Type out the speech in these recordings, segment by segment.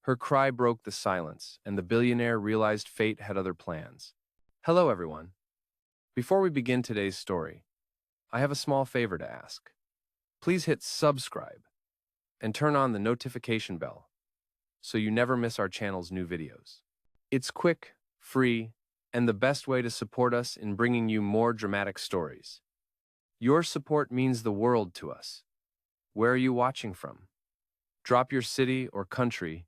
Her cry broke the silence, and the billionaire realized fate had other plans. Hello, everyone. Before we begin today's story, I have a small favor to ask. Please hit subscribe and turn on the notification bell so you never miss our channel's new videos. It's quick, free, and the best way to support us in bringing you more dramatic stories. Your support means the world to us. Where are you watching from? Drop your city or country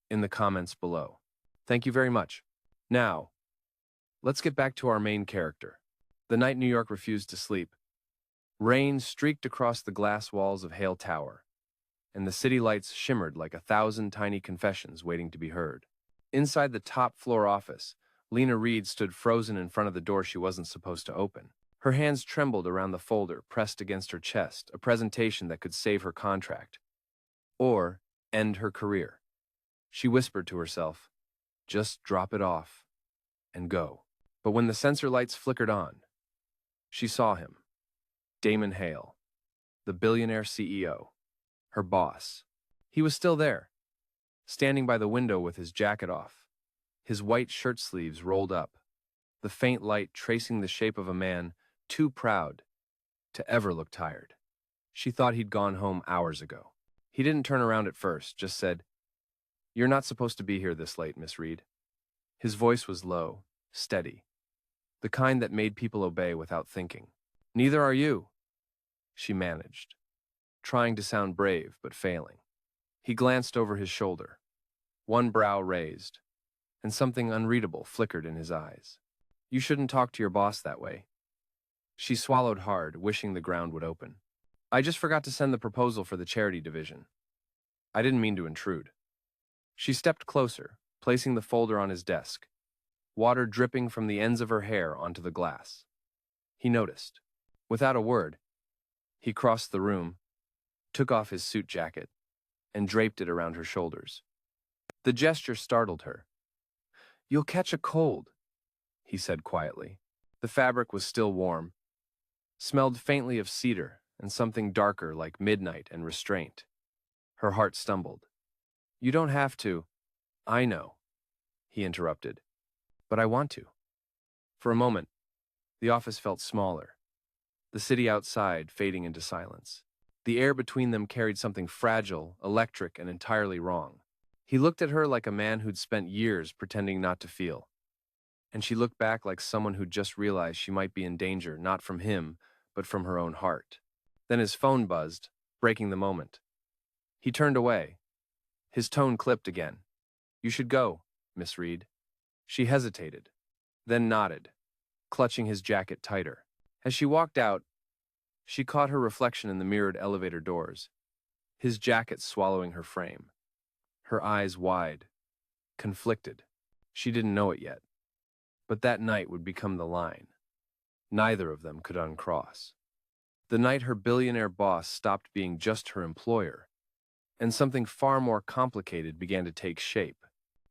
in the comments below. Thank you very much. Now, let's get back to our main character. The night New York refused to sleep, rain streaked across the glass walls of Hale Tower, and the city lights shimmered like 1,000 tiny confessions waiting to be heard. Inside the top-floor office, Lena Reed stood frozen in front of the door she wasn't supposed to open. Her hands trembled around the folder pressed against her chest, a presentation that could save her contract or end her career. She whispered to herself, "Just drop it off and go." But when the sensor lights flickered on, she saw him, Damon Hale, the billionaire CEO, her boss. He was still there, standing by the window with his jacket off, his white shirt sleeves rolled up, the faint light tracing the shape of a man too proud to ever look tired. She thought he'd gone home hours ago. He didn't turn around at first, just said, "You're not supposed to be here this late, Miss Reed." His voice was low, steady, the kind that made people obey without thinking. "Neither are you," she managed, trying to sound brave but failing. He glanced over his shoulder, one brow raised, and something unreadable flickered in his eyes. "You shouldn't talk to your boss that way." She swallowed hard, wishing the ground would open. "I just forgot to send the proposal for the charity division. I didn't mean to intrude." She stepped closer, placing the folder on his desk, water dripping from the ends of her hair onto the glass. He noticed. Without a word, he crossed the room, took off his suit jacket, and draped it around her shoulders. The gesture startled her. "You'll catch a cold," he said quietly. The fabric was still warm, smelled faintly of cedar and something darker like midnight and restraint. Her heart stumbled. "You don't have to." "I know," he interrupted, "but I want to." For a moment, the office felt smaller, the city outside fading into silence. The air between them carried something fragile, electric, and entirely wrong. He looked at her like a man who'd spent years pretending not to feel, and she looked back like someone who'd just realized she might be in danger, not from him, but from her own heart. Then his phone buzzed, breaking the moment. He turned away. His tone clipped again. "You should go, Miss Reed." She hesitated, then nodded, clutching his jacket tighter. As she walked out, she caught her reflection in the mirrored elevator doors, his jacket swallowing her frame. Her eyes wide, conflicted. She didn't know it yet, but that night would become the line. Neither of them could uncross. The night her billionaire boss stopped being just her employer, and something far more complicated began to take shape.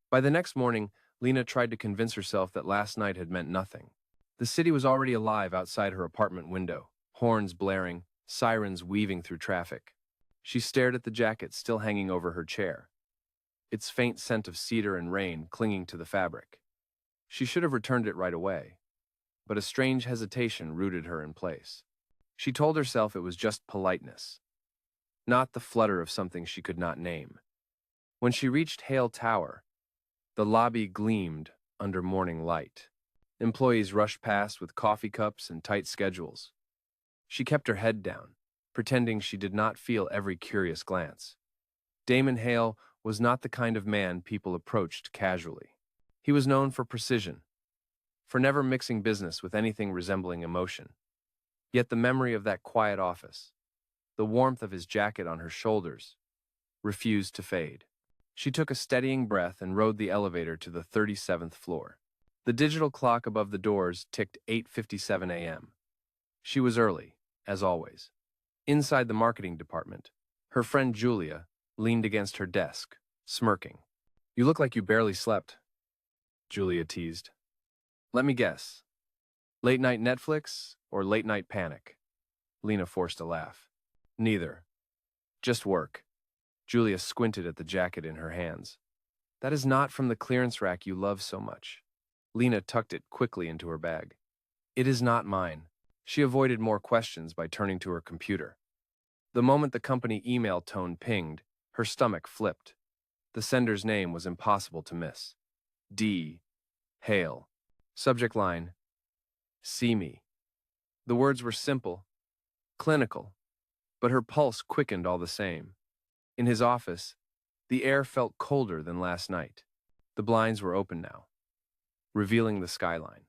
By the next morning, Lena tried to convince herself that last night had meant nothing. The city was already alive outside her apartment window, horns blaring, sirens weaving through traffic. She stared at the jacket still hanging over her chair, its faint scent of cedar and rain clinging to the fabric. She should have returned it right away, but a strange hesitation rooted her in place. She told herself it was just politeness, not the flutter of something she could not name. When she reached Hale Tower, the lobby gleamed under morning light. Employees rushed past with coffee cups and tight schedules. She kept her head down, pretending she did not feel every curious glance. Damon Hale was not the kind of man people approached casually. He was known for precision, for never mixing business with anything resembling emotion. Yet the memory of that quiet office, the warmth of his jacket on her shoulders, refused to fade. She took a steadying breath and rode the elevator to the 37th floor. The digital clock above the doors ticked 8:57 a.m. She was early, as always. Inside the marketing department, her friend Julia leaned against her desk, smirking. "You look like you barely slept," Julia teased. "Let me guess. Late night Netflix or late night panic?" Lena forced a laugh. "Neither. Just work." Julia squinted at the jacket in her hands. That is not from the clearance rack you love so much. Lena tucked it quickly into her bag. It is not mine. She avoided more questions by turning to her computer. The moment the company email tone pinged, her stomach flipped. The sender's name was impossible to miss. D. Hale. Subject line, see me. The words were simple, clinical, but her pulse quickened all the same. In his office, the air felt colder than last night. The blinds were open now, revealing the skyline.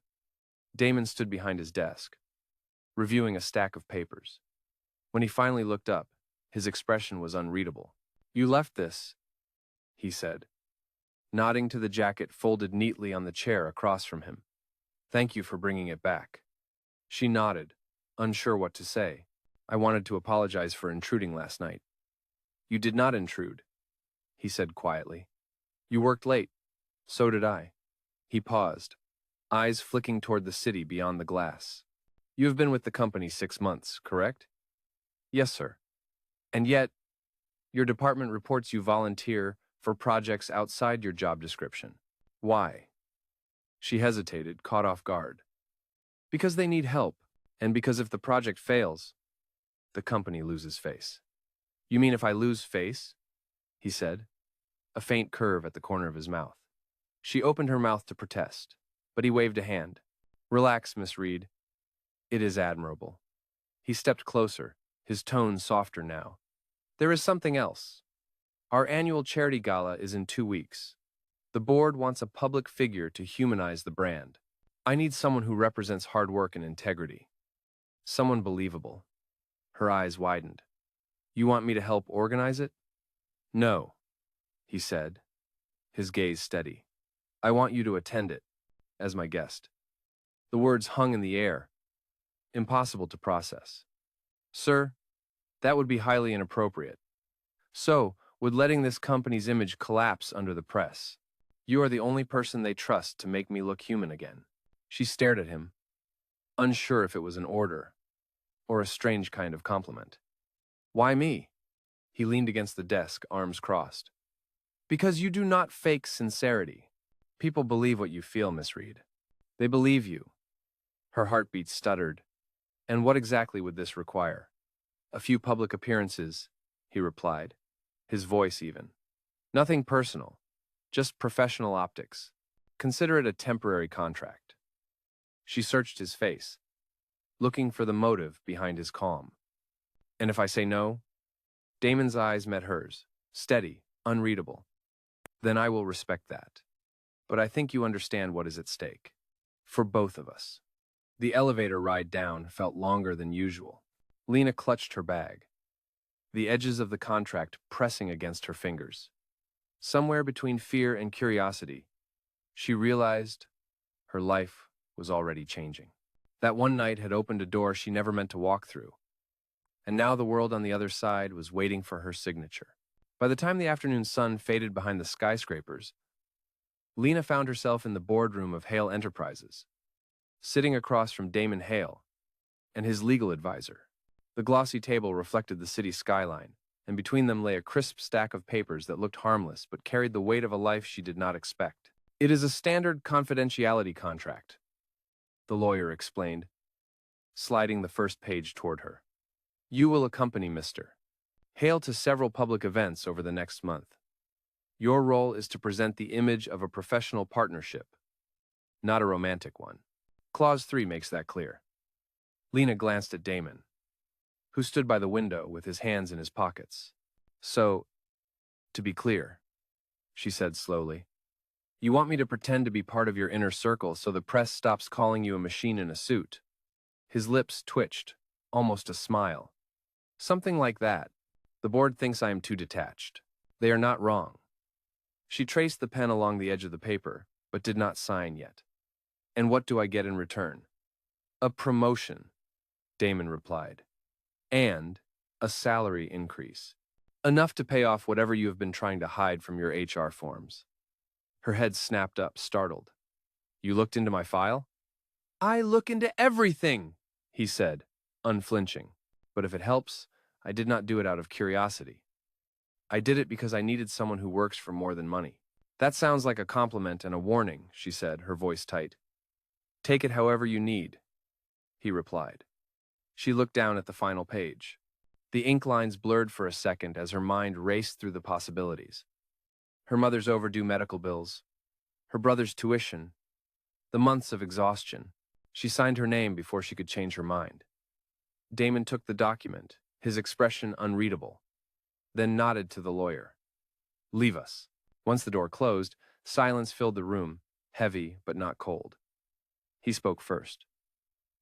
Damon stood behind his desk, reviewing a stack of papers. When he finally looked up, his expression was unreadable. You left this, he said, nodding to the jacket folded neatly on the chair across from him. Thank you for bringing it back. She nodded, unsure what to say. I wanted to apologize for intruding last night. You did not intrude, he said quietly. You worked late. So did I. He paused, eyes flicking toward the city beyond the glass. You have been with the company 6 months, correct? Yes, sir. And yet, your department reports you volunteer for projects outside your job description. Why? She hesitated, caught off guard. Because they need help, and because if the project fails, the company loses face. You mean if I lose face? He said, a faint curve at the corner of his mouth. She opened her mouth to protest, but he waved a hand. Relax, Miss Reed. It is admirable. He stepped closer, his tone softer now. There is something else. Our annual charity gala is in 2 weeks. The board wants a public figure to humanize the brand. I need someone who represents hard work and integrity. Someone believable. Her eyes widened. You want me to help organize it? No, he said, his gaze steady. I want you to attend it, as my guest. The words hung in the air, impossible to process. Sir, that would be highly inappropriate. So, would letting this company's image collapse under the press. You are the only person they trust to make me look human again. She stared at him, unsure if it was an order or a strange kind of compliment. Why me? He leaned against the desk, arms crossed. Because you do not fake sincerity. People believe what you feel, Miss Reed. They believe you. Her heartbeat stuttered. And what exactly would this require? A few public appearances, he replied, his voice even. Nothing personal, just professional optics. Consider it a temporary contract. She searched his face, looking for the motive behind his calm. And if I say no? Damon's eyes met hers, steady, unreadable. Then I will respect that. But I think you understand what is at stake. For both of us. The elevator ride down felt longer than usual. Lena clutched her bag, the edges of the contract pressing against her fingers. Somewhere between fear and curiosity, she realized her life was already changing. That one night had opened a door she never meant to walk through. And now the world on the other side was waiting for her signature. By the time the afternoon sun faded behind the skyscrapers, Lena found herself in the boardroom of Hale Enterprises, sitting across from Damon Hale and his legal advisor. The glossy table reflected the city skyline, and between them lay a crisp stack of papers that looked harmless but carried the weight of a life she did not expect. It is a standard confidentiality contract, the lawyer explained, sliding the first page toward her. You will accompany Mr. Hale to several public events over the next month. Your role is to present the image of a professional partnership, not a romantic one. Clause 3 makes that clear. Lena glanced at Damon, who stood by the window with his hands in his pockets. So, to be clear, she said slowly, you want me to pretend to be part of your inner circle so the press stops calling you a machine in a suit? His lips twitched, almost a smile. Something like that. The board thinks I am too detached. They are not wrong. She traced the pen along the edge of the paper, but did not sign yet. And what do I get in return? A promotion, Damon replied. And a salary increase. Enough to pay off whatever you have been trying to hide from your HR forms. Her head snapped up, startled. You looked into my file? I look into everything, he said, unflinching. But if it helps, I did not do it out of curiosity. I did it because I needed someone who works for more than money. That sounds like a compliment and a warning, she said, her voice tight. Take it however you need, he replied. She looked down at the final page. The ink lines blurred for a second as her mind raced through the possibilities. Her mother's overdue medical bills, her brother's tuition, the months of exhaustion. She signed her name before she could change her mind. Damon took the document, his expression unreadable, then nodded to the lawyer. Leave us. Once the door closed, silence filled the room, heavy but not cold. He spoke first.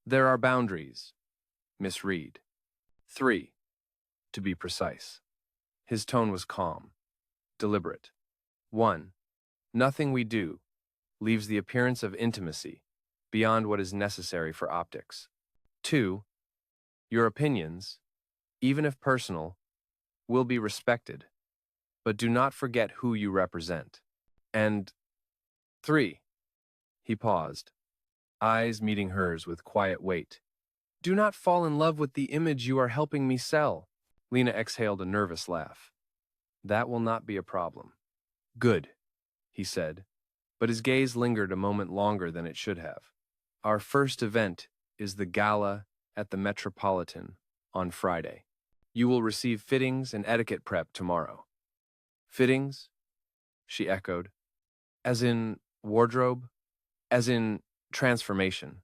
There are boundaries, Miss Reed. 3, to be precise. His tone was calm, deliberate. 1. Nothing we do leaves the appearance of intimacy beyond what is necessary for optics. 2. Your opinions, even if personal, will be respected, but do not forget who you represent. And 3. He paused, eyes meeting hers with quiet weight. Do not fall in love with the image you are helping me sell. Lena exhaled a nervous laugh. That will not be a problem. Good, he said, but his gaze lingered a moment longer than it should have. Our first event is the gala at the Metropolitan on Friday. You will receive fittings and etiquette prep tomorrow. Fittings? She echoed. As in wardrobe? As in transformation,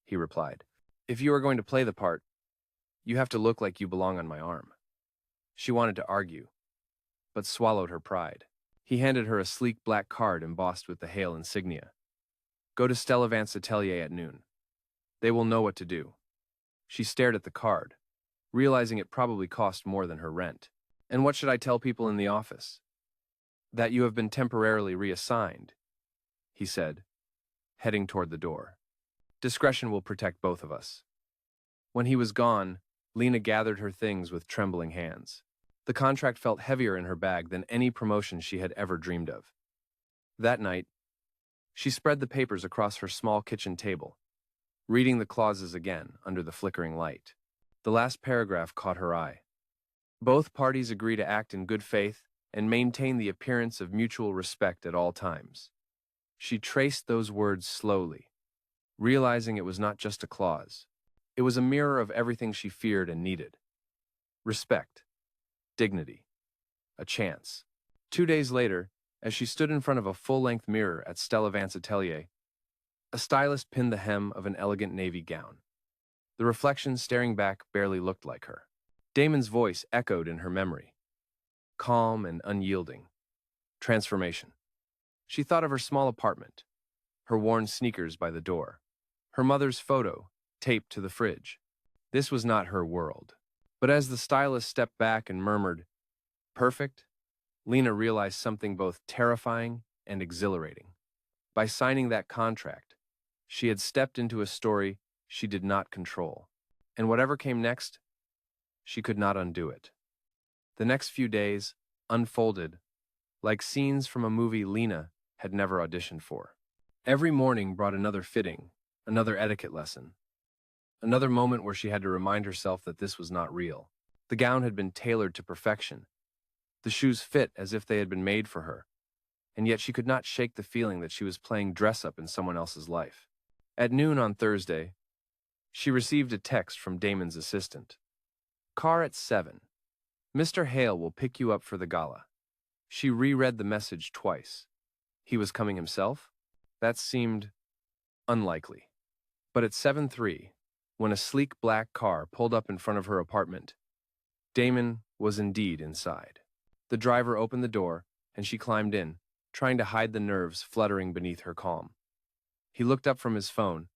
he replied. If you are going to play the part, you have to look like you belong on my arm. She wanted to argue, but swallowed her pride. He handed her a sleek black card embossed with the Hale insignia. Go to Stella Vance's atelier at noon. They will know what to do. She stared at the card, realizing it probably cost more than her rent. And what should I tell people in the office? That you have been temporarily reassigned, he said, heading toward the door. Discretion will protect both of us. When he was gone, Lena gathered her things with trembling hands. The contract felt heavier in her bag than any promotion she had ever dreamed of. That night, she spread the papers across her small kitchen table, reading the clauses again under the flickering light. The last paragraph caught her eye. Both parties agree to act in good faith and maintain the appearance of mutual respect at all times. She traced those words slowly, realizing it was not just a clause. It was a mirror of everything she feared and needed. Respect, dignity, a chance. 2 days later, as she stood in front of a full-length mirror at Stella Vance's atelier, a stylist pinned the hem of an elegant navy gown. The reflection staring back barely looked like her. Damon's voice echoed in her memory, calm and unyielding. Transformation. She thought of her small apartment, her worn sneakers by the door, her mother's photo taped to the fridge. This was not her world. But as the stylist stepped back and murmured, "Perfect," Lena realized something both terrifying and exhilarating. By signing that contract, she had stepped into a story she did not control. And whatever came next, she could not undo it. The next few days unfolded like scenes from a movie Lena had never auditioned for. Every morning brought another fitting, another etiquette lesson, another moment where she had to remind herself that this was not real. The gown had been tailored to perfection. The shoes fit as if they had been made for her, and yet she could not shake the feeling that she was playing dress-up in someone else's life. At noon on Thursday, she received a text from Damon's assistant. Car at 7. Mr. Hale will pick you up for the gala. She reread the message twice. He was coming himself? That seemed unlikely. But at 7:03, when a sleek black car pulled up in front of her apartment, Damon was indeed inside. The driver opened the door, and she climbed in, trying to hide the nerves fluttering beneath her calm. He looked up from his phone,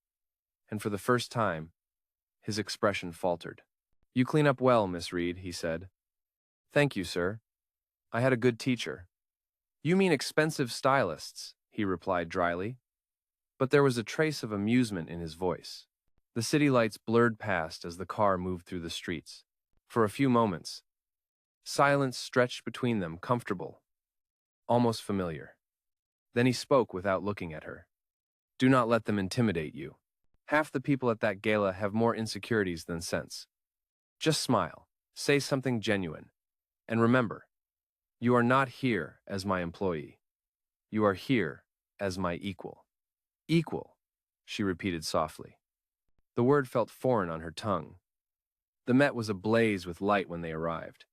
and for the first time, his expression faltered. You clean up well, Miss Reed, he said. Thank you, sir. I had a good teacher. You mean expensive stylists, he replied dryly. But there was a trace of amusement in his voice. The city lights blurred past as the car moved through the streets. For a few moments, silence stretched between them, comfortable, almost familiar. Then he spoke without looking at her. Do not let them intimidate you. Half the people at that gala have more insecurities than sense. Just smile, say something genuine, and remember, you are not here as my employee. You are here as my equal. Equal, she repeated softly. The word felt foreign on her tongue. The Met was ablaze with light when they arrived.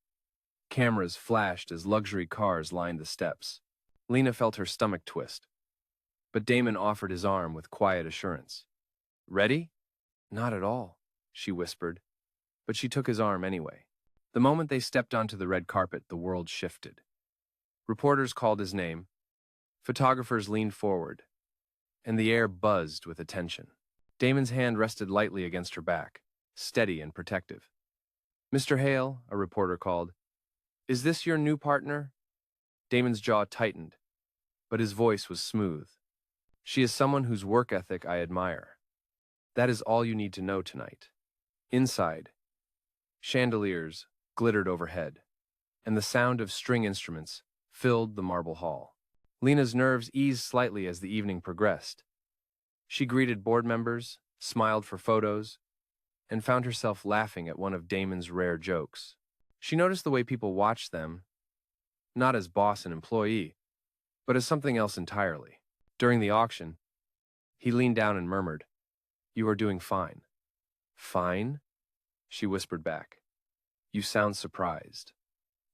Cameras flashed as luxury cars lined the steps. Lena felt her stomach twist, but Damon offered his arm with quiet assurance. Ready? Not at all, she whispered, but she took his arm anyway. The moment they stepped onto the red carpet, the world shifted. Reporters called his name, photographers leaned forward, and the air buzzed with attention. Damon's hand rested lightly against her back, steady and protective. Mr. Hale, a reporter called, is this your new partner? Damon's jaw tightened, but his voice was smooth. She is someone whose work ethic I admire. That is all you need to know tonight. Inside, chandeliers glittered overhead, and the sound of string instruments filled the marble hall. Lena's nerves eased slightly as the evening progressed. She greeted board members, smiled for photos, and found herself laughing at one of Damon's rare jokes. She noticed the way people watched them, not as boss and employee, but as something else entirely. During the auction, he leaned down and murmured, "You are doing fine." "Fine?" she whispered back. "You sound surprised."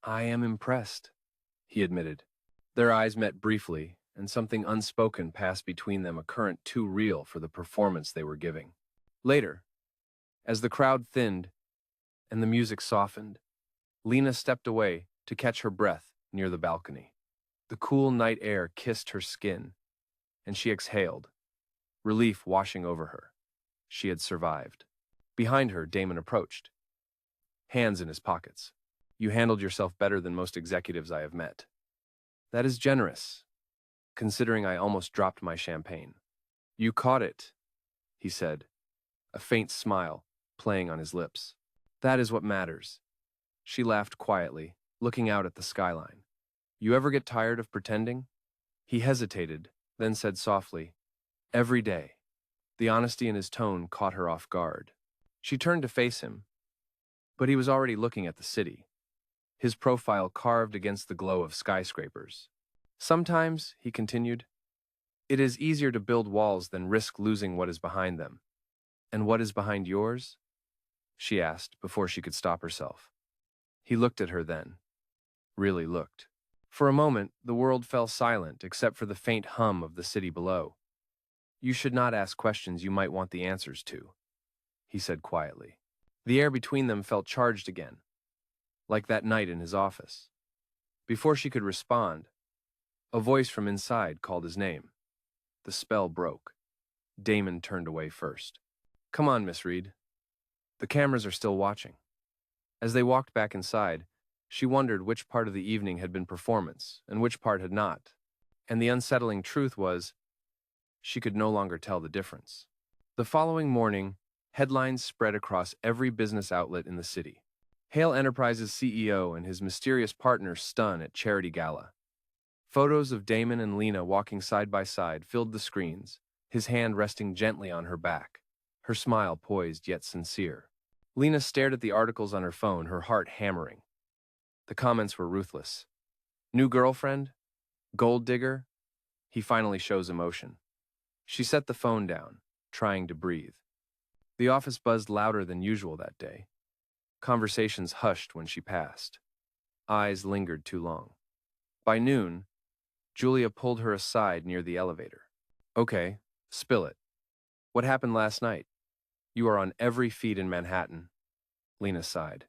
"I am impressed," he admitted. Their eyes met briefly, and something unspoken passed between them, a current too real for the performance they were giving. Later, as the crowd thinned and the music softened, Lena stepped away to catch her breath near the balcony. The cool night air kissed her skin, and she exhaled, relief washing over her. She had survived. Behind her, Damon approached, hands in his pockets. "You handled yourself better than most executives I have met." "That is generous, considering I almost dropped my champagne." "You caught it," he said, a faint smile playing on his lips. "That is what matters." She laughed quietly, looking out at the skyline. "You ever get tired of pretending?" He hesitated, then said softly, "Every day." The honesty in his tone caught her off guard. She turned to face him, but he was already looking at the city, his profile carved against the glow of skyscrapers. "Sometimes," he continued, "it is easier to build walls than risk losing what is behind them." "And what is behind yours?" she asked before she could stop herself. He looked at her then, really looked. For a moment, the world fell silent except for the faint hum of the city below. "You should not ask questions you might want the answers to," he said quietly. The air between them felt charged again, like that night in his office. Before she could respond, a voice from inside called his name. The spell broke. Damon turned away first. "Come on, Miss Reed. The cameras are still watching." As they walked back inside, she wondered which part of the evening had been performance and which part had not. And the unsettling truth was, she could no longer tell the difference. The following morning, headlines spread across every business outlet in the city. Hale Enterprises CEO and his mysterious partner stun at charity gala. Photos of Damon and Lena walking side by side filled the screens, his hand resting gently on her back, her smile poised yet sincere. Lena stared at the articles on her phone, her heart hammering. The comments were ruthless. "New girlfriend? Gold digger?" He finally shows emotion. She set the phone down, trying to breathe. The office buzzed louder than usual that day. Conversations hushed when she passed. Eyes lingered too long. By noon, Julia pulled her aside near the elevator. "Okay, spill it. What happened last night? You are on every feed in Manhattan." Lena sighed.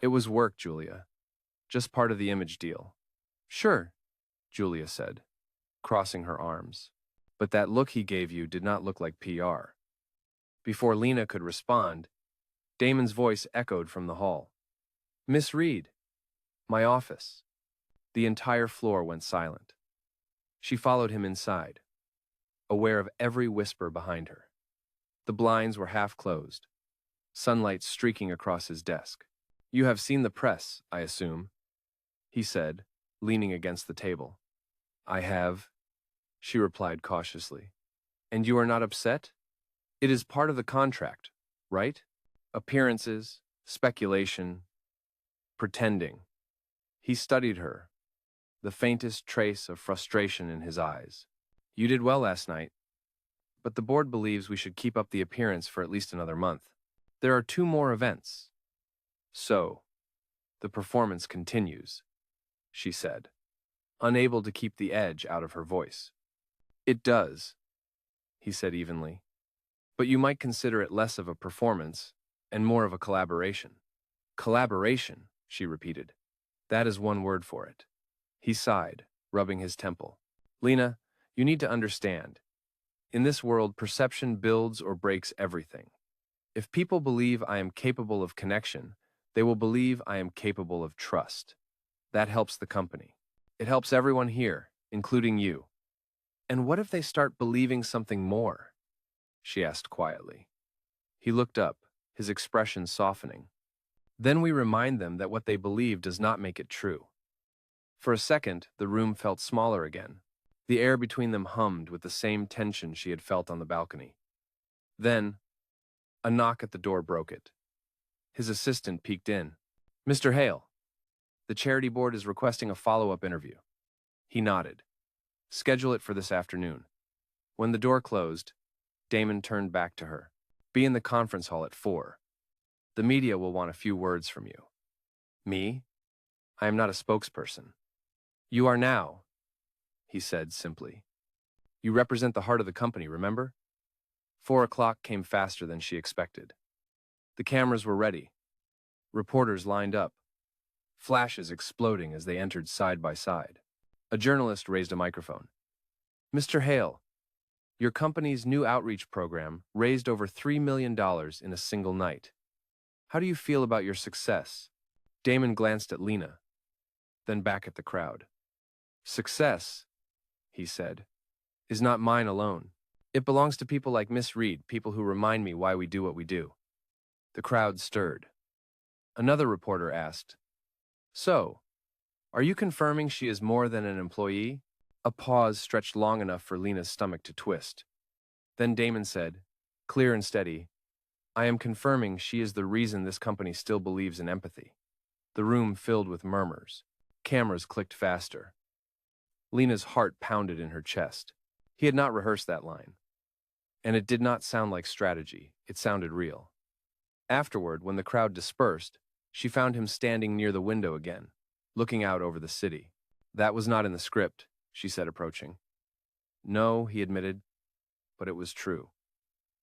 "It was work, Julia. Just part of the image deal." "Sure," Julia said, crossing her arms. "But that look he gave you did not look like PR." Before Lena could respond, Damon's voice echoed from the hall. "Miss Reed, my office." The entire floor went silent. She followed him inside, aware of every whisper behind her. The blinds were half closed, sunlight streaking across his desk. "You have seen the press, I assume," he said, leaning against the table. "I have," she replied cautiously. "And you are not upset? It is part of the contract, right? Appearances, speculation, pretending." He studied her, the faintest trace of frustration in his eyes. You did well last night, but the board believes we should keep up the appearance for at least another month. There are 2 more events. So, the performance continues, she said, unable to keep the edge out of her voice. It does, he said evenly, but you might consider it less of a performance and more of a collaboration. Collaboration, she repeated. That is one word for it. He sighed, rubbing his temple. Lena, you need to understand. In this world, perception builds or breaks everything. If people believe I am capable of connection, they will believe I am capable of trust. That helps the company. It helps everyone here, including you. And what if they start believing something more? She asked quietly. He looked up, his expression softening. Then we remind them that what they believe does not make it true. For a second, the room felt smaller again. The air between them hummed with the same tension she had felt on the balcony. Then, a knock at the door broke it. His assistant peeked in. Mr. Hale, the charity board is requesting a follow-up interview. He nodded. Schedule it for this afternoon. When the door closed, Damon turned back to her. Be in the conference hall at 4. The media will want a few words from you. Me? I am not a spokesperson. You are now, he said simply. You represent the heart of the company, remember? 4 o'clock came faster than she expected. The cameras were ready. Reporters lined up, flashes exploding as they entered side by side. A journalist raised a microphone. Mr. Hale, your company's new outreach program raised over $3 million in a single night. How do you feel about your success? Damon glanced at Lena, then back at the crowd. Success, he said, is not mine alone. It belongs to people like Miss Reed, people who remind me why we do what we do. The crowd stirred. Another reporter asked, So, are you confirming she is more than an employee? A pause stretched long enough for Lena's stomach to twist. Then Damon said, clear and steady, I am confirming she is the reason this company still believes in empathy. The room filled with murmurs. Cameras clicked faster. Lena's heart pounded in her chest. He had not rehearsed that line. And it did not sound like strategy. It sounded real. Afterward, when the crowd dispersed, she found him standing near the window again, looking out over the city. That was not in the script, she said, approaching. No, he admitted, but it was true.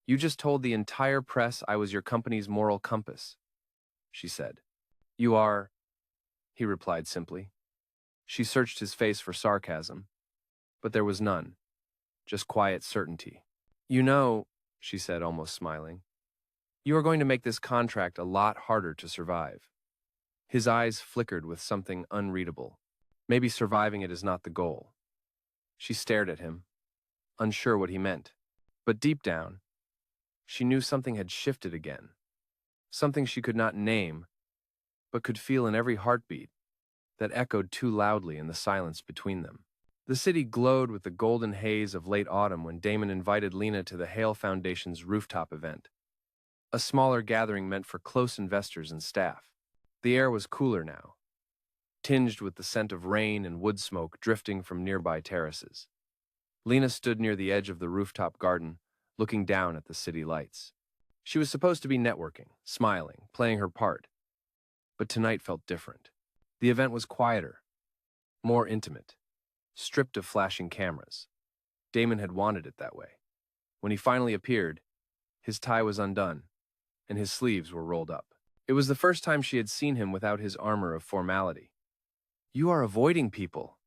You just told the entire press I was your company's moral compass, she said. You are, he replied simply. She searched his face for sarcasm, but there was none, just quiet certainty. You know, she said, almost smiling, you are going to make this contract a lot harder to survive. His eyes flickered with something unreadable. Maybe surviving it is not the goal. She stared at him, unsure what he meant. But deep down, she knew something had shifted again. Something she could not name, but could feel in every heartbeat that echoed too loudly in the silence between them. The city glowed with the golden haze of late autumn when Damon invited Lena to the Hale Foundation's rooftop event, a smaller gathering meant for close investors and staff. The air was cooler now, tinged with the scent of rain and wood smoke drifting from nearby terraces. Lena stood near the edge of the rooftop garden, looking down at the city lights. She was supposed to be networking, smiling, playing her part. But tonight felt different. The event was quieter, more intimate, stripped of flashing cameras. Damon had wanted it that way. When he finally appeared, his tie was undone, and his sleeves were rolled up. It was the first time she had seen him without his armor of formality. You are avoiding people,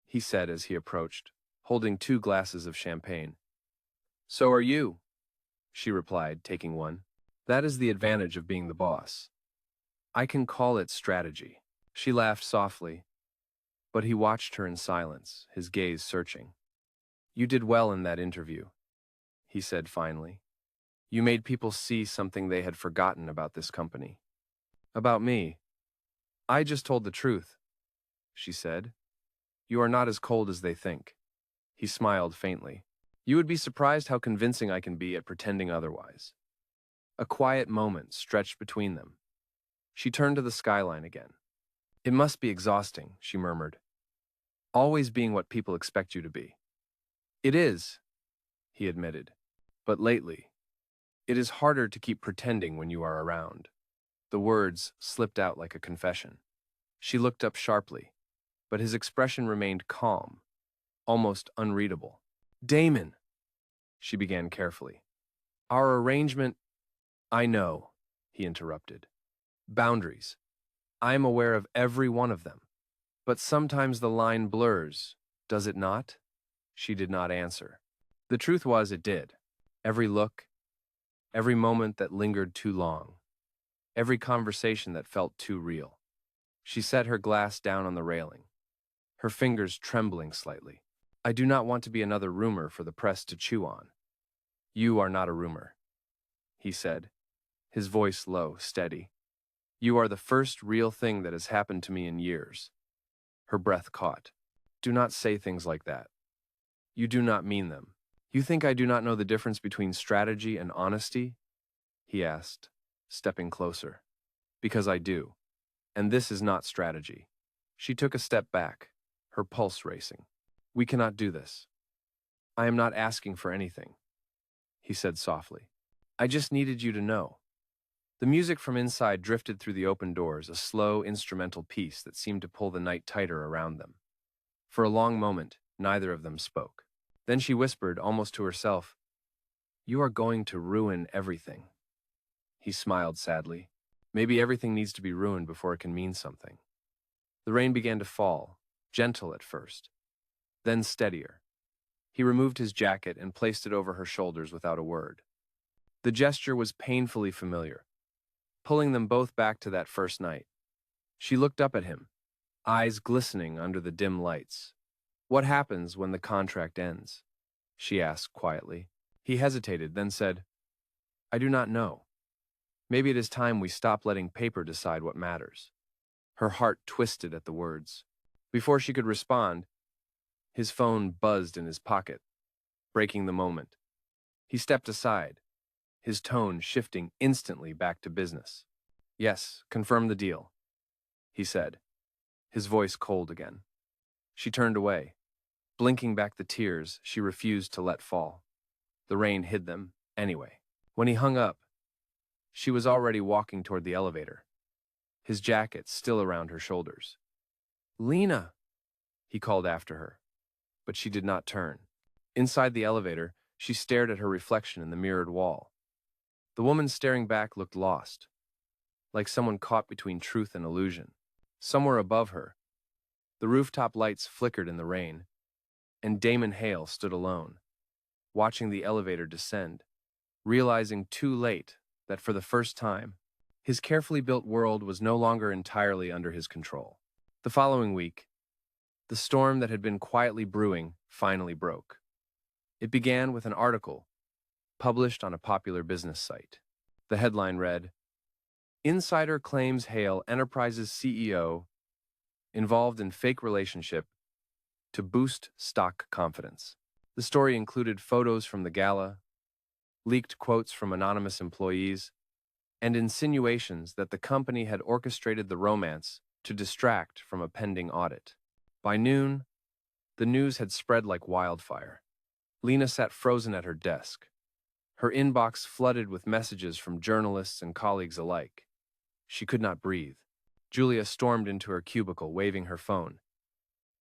he said as he approached, holding 2 glasses of champagne. So are you, she replied, taking one. That is the advantage of being the boss. I can call it strategy. She laughed softly, but he watched her in silence, his gaze searching. You did well in that interview, he said finally. You made people see something they had forgotten about this company. About me. I just told the truth, she said. You are not as cold as they think. He smiled faintly. You would be surprised how convincing I can be at pretending otherwise. A quiet moment stretched between them. She turned to the skyline again. It must be exhausting, she murmured. always being what people expect you to be. It is, he admitted. But lately, it is harder to keep pretending when you are around. The words slipped out like a confession. She looked up sharply, but his expression remained calm, almost unreadable. Damon, she began carefully. Our arrangement, I know, he interrupted. Boundaries. I am aware of every one of them. But sometimes the line blurs, does it not? She did not answer. The truth was it did. Every look, every moment that lingered too long, every conversation that felt too real. She set her glass down on the railing, her fingers trembling slightly. I do not want to be another rumor for the press to chew on. You are not a rumor, he said, his voice low, steady. You are the first real thing that has happened to me in years. Her breath caught. Do not say things like that. You do not mean them. You think I do not know the difference between strategy and honesty? He asked, stepping closer. Because I do. And this is not strategy. She took a step back, her pulse racing. We cannot do this. I am not asking for anything, he said softly. I just needed you to know. The music from inside drifted through the open doors, a slow, instrumental piece that seemed to pull the night tighter around them. For a long moment, neither of them spoke. Then she whispered, almost to herself, You are going to ruin everything. He smiled sadly. Maybe everything needs to be ruined before it can mean something. The rain began to fall, gentle at first, then steadier. He removed his jacket and placed it over her shoulders without a word. The gesture was painfully familiar, pulling them both back to that first night. She looked up at him, eyes glistening under the dim lights. What happens when the contract ends? She asked quietly. He hesitated, then said, I do not know. Maybe it is time we stop letting paper decide what matters. Her heart twisted at the words. Before she could respond, his phone buzzed in his pocket, breaking the moment. He stepped aside, his tone shifting instantly back to business. Yes, confirm the deal, he said, his voice cold again. She turned away, blinking back the tears she refused to let fall. The rain hid them, anyway. When he hung up, she was already walking toward the elevator, his jacket still around her shoulders. Lena, he called after her, but she did not turn. Inside the elevator, she stared at her reflection in the mirrored wall. The woman staring back looked lost, like someone caught between truth and illusion. Somewhere above her, the rooftop lights flickered in the rain, and Damon Hale stood alone, watching the elevator descend, realizing too late that for the first time, his carefully built world was no longer entirely under his control. The following week, the storm that had been quietly brewing finally broke. It began with an article published on a popular business site. The headline read, Insider claims Hale Enterprises CEO involved in fake relationship to boost stock confidence. The story included photos from the gala, leaked quotes from anonymous employees, and insinuations that the company had orchestrated the romance to distract from a pending audit. By noon, the news had spread like wildfire. Lena sat frozen at her desk, her inbox flooded with messages from journalists and colleagues alike. She could not breathe. Julia stormed into her cubicle, waving her phone.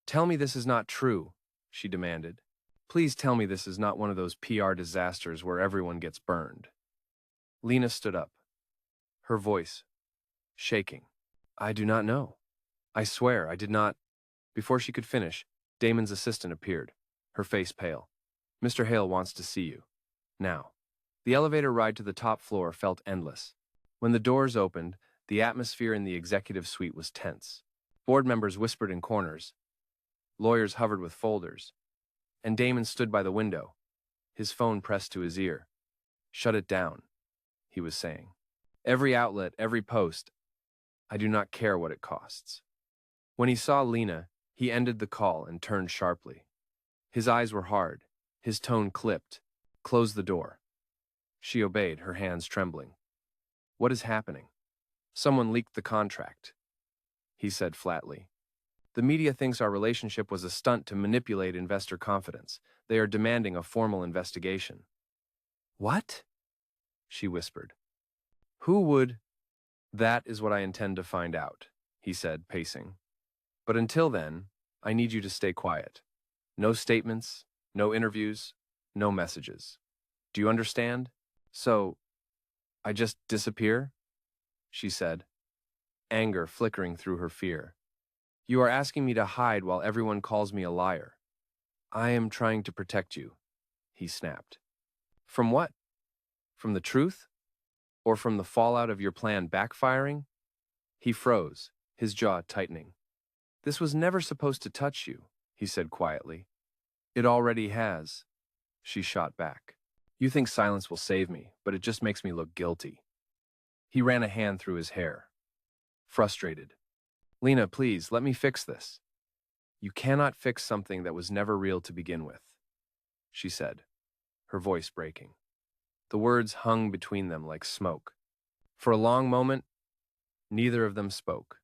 Tell me this is not true, she demanded. Please tell me this is not one of those PR disasters where everyone gets burned. Lena stood up, her voice shaking. I do not know. I swear I did not. Before she could finish, Damon's assistant appeared, her face pale. Mr. Hale wants to see you. Now. The elevator ride to the top floor felt endless. When the doors opened, the atmosphere in the executive suite was tense. Board members whispered in corners. Lawyers hovered with folders. And Damon stood by the window, his phone pressed to his ear. Shut it down, he was saying. Every outlet, every post. I do not care what it costs. When he saw Lena, he ended the call and turned sharply. His eyes were hard, his tone clipped. Close the door. She obeyed, her hands trembling. What is happening? Someone leaked the contract, he said flatly. The media thinks our relationship was a stunt to manipulate investor confidence. They are demanding a formal investigation. What? She whispered. Who would? That is what I intend to find out, he said, pacing. But until then, I need you to stay quiet. No statements, no interviews, no messages. Do you understand? So, I just disappear? She said, anger flickering through her fear. You are asking me to hide while everyone calls me a liar. I am trying to protect you, he snapped. From what? From the truth? Or from the fallout of your plan backfiring? He froze, his jaw tightening. This was never supposed to touch you, he said quietly. It already has, she shot back. You think silence will save me, but it just makes me look guilty. He ran a hand through his hair. Frustrated. Lena, please, let me fix this. You cannot fix something that was never real to begin with, she said, her voice breaking. The words hung between them like smoke. For a long moment, neither of them spoke.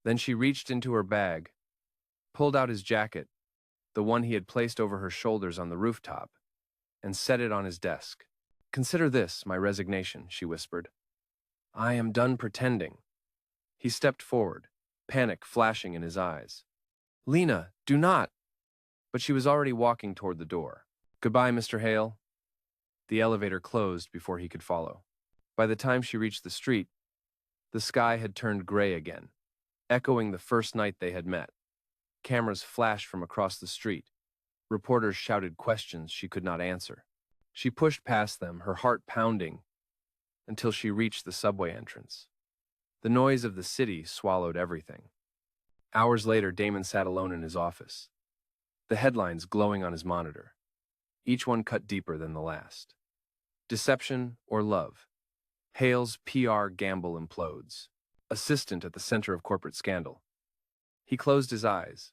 Then she reached into her bag, pulled out his jacket, the one he had placed over her shoulders on the rooftop, and set it on his desk. Consider this my resignation, she whispered. I am done pretending. He stepped forward, panic flashing in his eyes. Lena, do not! But she was already walking toward the door. Goodbye, Mr. Hale. The elevator closed before he could follow. By the time she reached the street, the sky had turned gray again, echoing the first night they had met. Cameras flashed from across the street. Reporters shouted questions she could not answer. She pushed past them, her heart pounding, until she reached the subway entrance. The noise of the city swallowed everything. Hours later, Damon sat alone in his office, the headlines glowing on his monitor, each one cut deeper than the last. Deception or love? Hale's PR gamble implodes. Assistant at the center of corporate scandal. He closed his eyes,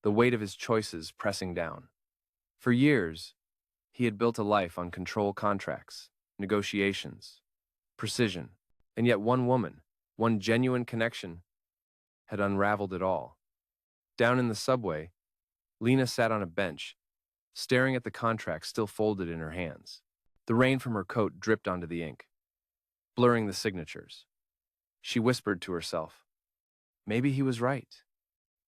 the weight of his choices pressing down. For years, he had built a life on control contracts, negotiations, precision, and yet one woman, one genuine connection, had unraveled it all. Down in the subway, Lena sat on a bench, staring at the contract still folded in her hands. The rain from her coat dripped onto the ink, blurring the signatures. She whispered to herself, maybe he was right.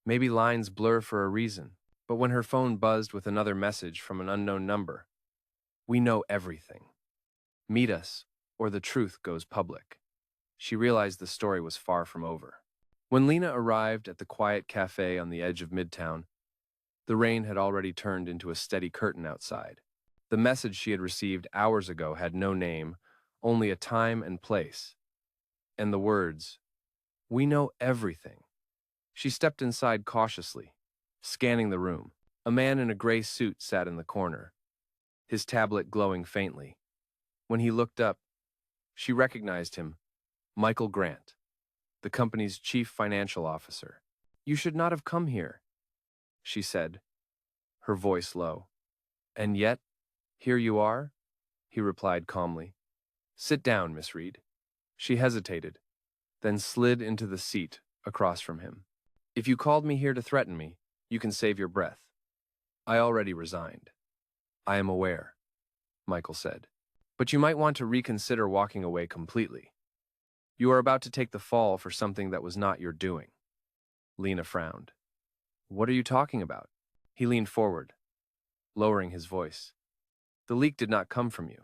Maybe lines blur for a reason. But when her phone buzzed with another message from an unknown number, we know everything. Meet us, or the truth goes public. She realized the story was far from over. When Lena arrived at the quiet cafe on the edge of Midtown, the rain had already turned into a steady curtain outside. The message she had received hours ago had no name, only a time and place. And the words, we know everything. She stepped inside cautiously, scanning the room. A man in a gray suit sat in the corner, his tablet glowing faintly. When he looked up, she recognized him, Michael Grant, the company's chief financial officer. You should not have come here, she said, her voice low. And yet, here you are, he replied calmly. Sit down, Miss Reed. She hesitated, then slid into the seat across from him. If you called me here to threaten me, you can save your breath. I already resigned. I am aware, Michael said. But you might want to reconsider walking away completely. You are about to take the fall for something that was not your doing. Lena frowned. What are you talking about? He leaned forward, lowering his voice. The leak did not come from you.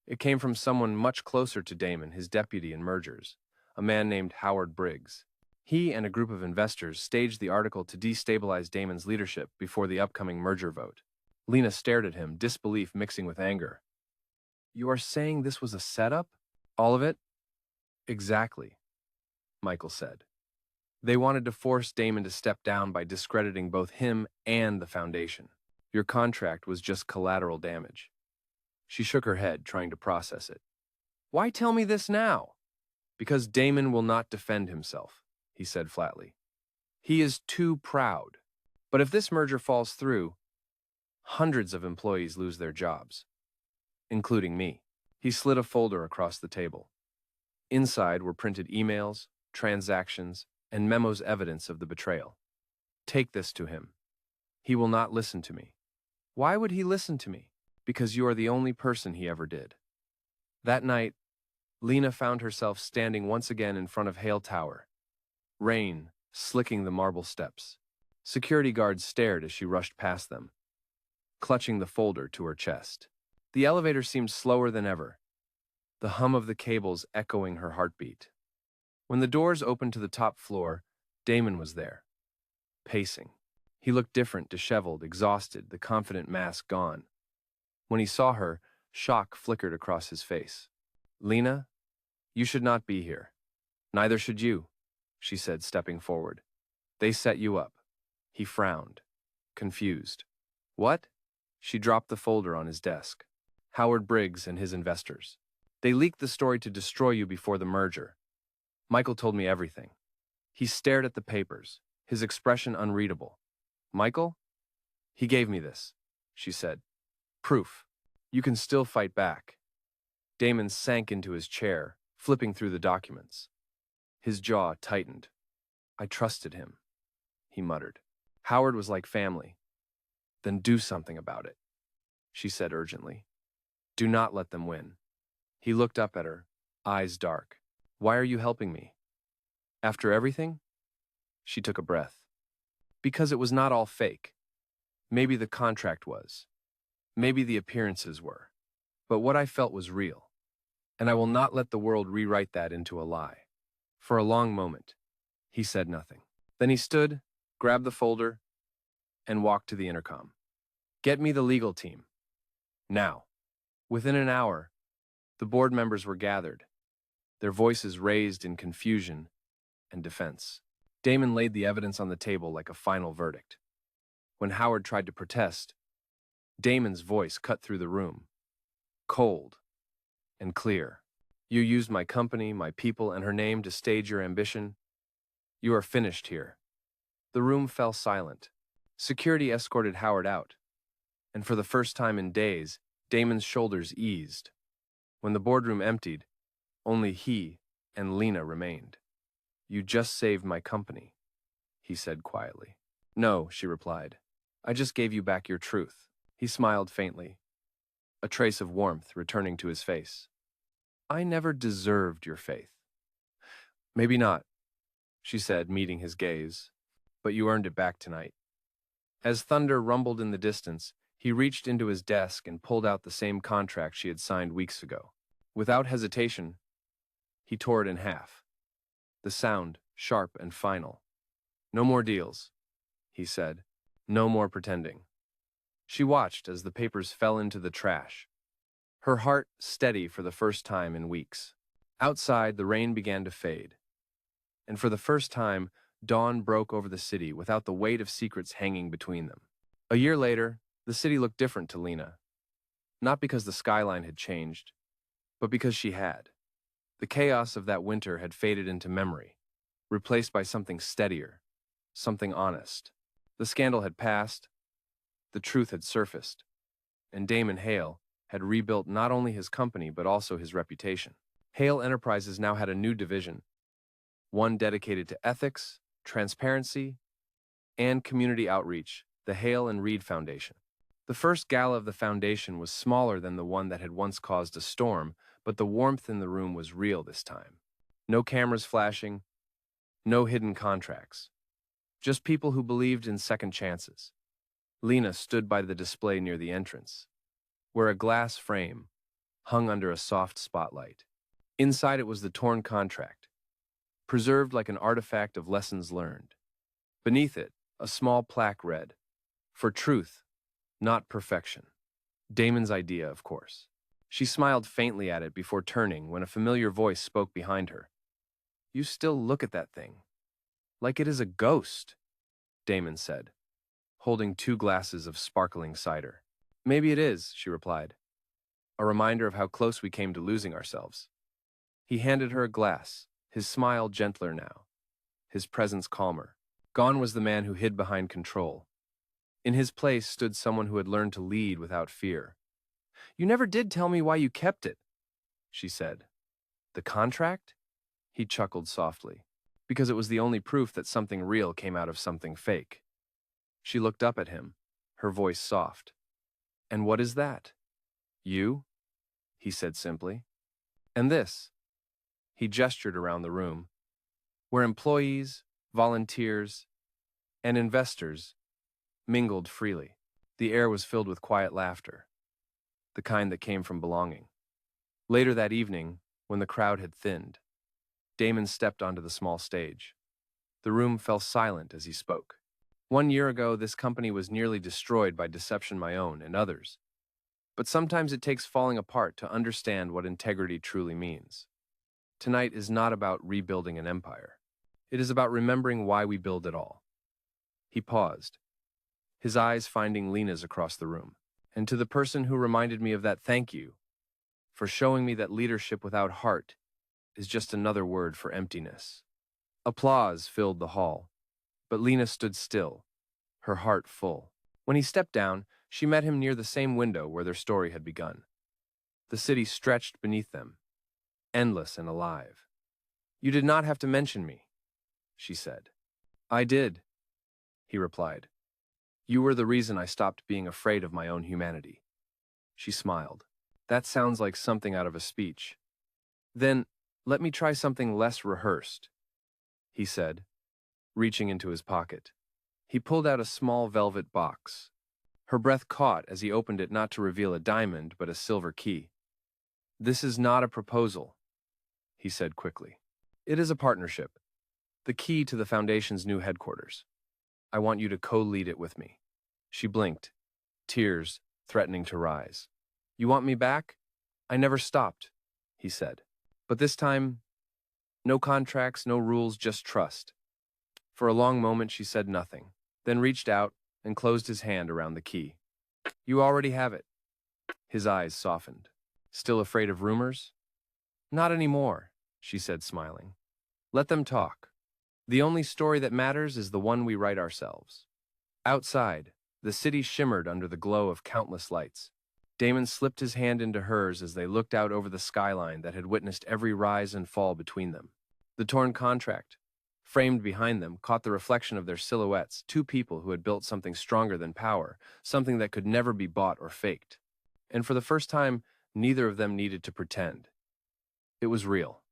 It came from someone much closer to Damon, his deputy in mergers, a man named Howard Briggs. He and a group of investors staged the article to destabilize Damon's leadership before the upcoming merger vote. Lena stared at him, disbelief mixing with anger. You are saying this was a setup? All of it? Exactly, Michael said. They wanted to force Damon to step down by discrediting both him and the foundation. Your contract was just collateral damage. She shook her head, trying to process it. Why tell me this now? Because Damon will not defend himself, he said flatly. He is too proud. But if this merger falls through, hundreds of employees lose their jobs, including me. He slid a folder across the table. Inside were printed emails, transactions, and memos evidence of the betrayal. Take this to him. He will not listen to me. Why would he listen to me? Because you are the only person he ever did. That night, Lena found herself standing once again in front of Hale Tower. Rain slicking the marble steps. Security guards stared as she rushed past them, clutching the folder to her chest. The elevator seemed slower than ever, the hum of the cables echoing her heartbeat. When the doors opened to the top floor, Damon was there, pacing. He looked different, disheveled, exhausted, the confident mask gone. When he saw her, shock flickered across his face. "Lena, you should not be here. Neither should you," she said, stepping forward. "They set you up." He frowned, confused. "What?" She dropped the folder on his desk. "Howard Briggs and his investors. They leaked the story to destroy you before the merger. Michael told me everything." He stared at the papers, his expression unreadable. "Michael? He gave me this," she said. "Proof. You can still fight back." Damon sank into his chair, flipping through the documents. His jaw tightened. "I trusted him," he muttered. "Howard was like family." "Then do something about it," she said urgently. "Do not let them win." He looked up at her, eyes dark. "Why are you helping me? After everything?" She took a breath. "Because it was not all fake. Maybe the contract was. Maybe the appearances were. But what I felt was real. And I will not let the world rewrite that into a lie." For a long moment, he said nothing. Then he stood, grabbed the folder, and walked to the intercom. "Get me the legal team. Now." Within an hour, the board members were gathered, their voices raised in confusion and defense. Damon laid the evidence on the table like a final verdict. When Howard tried to protest, Damon's voice cut through the room, cold and clear. "You used my company, my people, and her name to stage your ambition. You are finished here." The room fell silent. Security escorted Howard out, and for the first time in days, Damon's shoulders eased. When the boardroom emptied, only he and Lena remained. "You just saved my company," he said quietly. "No," she replied. "I just gave you back your truth." He smiled faintly, a trace of warmth returning to his face. "I never deserved your faith." "Maybe not," she said, meeting his gaze, "but you earned it back tonight." As thunder rumbled in the distance, he reached into his desk and pulled out the same contract she had signed weeks ago. Without hesitation, he tore it in half, the sound sharp and final. "No more deals," he said. "No more pretending." She watched as the papers fell into the trash, her heart steady for the first time in weeks. Outside, the rain began to fade, and for the first time, dawn broke over the city without the weight of secrets hanging between them. A year later, the city looked different to Lena, not because the skyline had changed, but because she had. The chaos of that winter had faded into memory, replaced by something steadier, something honest. The scandal had passed, the truth had surfaced, and Damon Hale had rebuilt not only his company but also his reputation. Hale Enterprises now had a new division, one dedicated to ethics, transparency, and community outreach, the Hale and Reed Foundation. The first gala of the foundation was smaller than the one that had once caused a storm, but the warmth in the room was real this time. No cameras flashing, no hidden contracts. Just people who believed in second chances. Lena stood by the display near the entrance, where a glass frame hung under a soft spotlight. Inside it was the torn contract, preserved like an artifact of lessons learned. Beneath it, a small plaque read, "For truth, not perfection." Damon's idea, of course. She smiled faintly at it before turning when a familiar voice spoke behind her. "You still look at that thing like it is a ghost," Damon said, holding 2 glasses of sparkling cider. "Maybe it is," she replied, a reminder of how close we came to losing ourselves. He handed her a glass, his smile gentler now, his presence calmer. Gone was the man who hid behind control. In his place stood someone who had learned to lead without fear. "You never did tell me why you kept it," she said. "The contract?" He chuckled softly. "Because it was the only proof that something real came out of something fake." She looked up at him, her voice soft. "And what is that?" "You," he said simply. "And this," he gestured around the room, where employees, volunteers, and investors mingled freely. The air was filled with quiet laughter, the kind that came from belonging. Later that evening, when the crowd had thinned, Damon stepped onto the small stage. The room fell silent as he spoke. "1 year ago, this company was nearly destroyed by deception, my own and others. But sometimes it takes falling apart to understand what integrity truly means. Tonight is not about rebuilding an empire. It is about remembering why we build it all." He paused, his eyes finding Lena's across the room. "And to the person who reminded me of that, thank you for showing me that leadership without heart is just another word for emptiness." Applause filled the hall, but Lena stood still, her heart full. When he stepped down, she met him near the same window where their story had begun. The city stretched beneath them, endless and alive. "You did not have to mention me," she said. "I did," he replied. "You were the reason I stopped being afraid of my own humanity." She smiled. "That sounds like something out of a speech." "Then, let me try something less rehearsed," he said, reaching into his pocket. He pulled out a small velvet box. Her breath caught as he opened it, not to reveal a diamond, but a silver key. "This is not a proposal," he said quickly. "It is a partnership, the key to the Foundation's new headquarters. I want you to co-lead it with me." She blinked, tears threatening to rise. "You want me back? I never stopped," he said. "But this time, no contracts, no rules, just trust." For a long moment she said nothing, then reached out and closed his hand around the key. "You already have it." His eyes softened. "Still afraid of rumors?" "Not anymore," she said, smiling. "Let them talk. The only story that matters is the one we write ourselves." Outside, the city shimmered under the glow of countless lights. Damon slipped his hand into hers as they looked out over the skyline that had witnessed every rise and fall between them. The torn contract, framed behind them, caught the reflection of their silhouettes, two people who had built something stronger than power, something that could never be bought or faked. And for the first time, neither of them needed to pretend. It was real.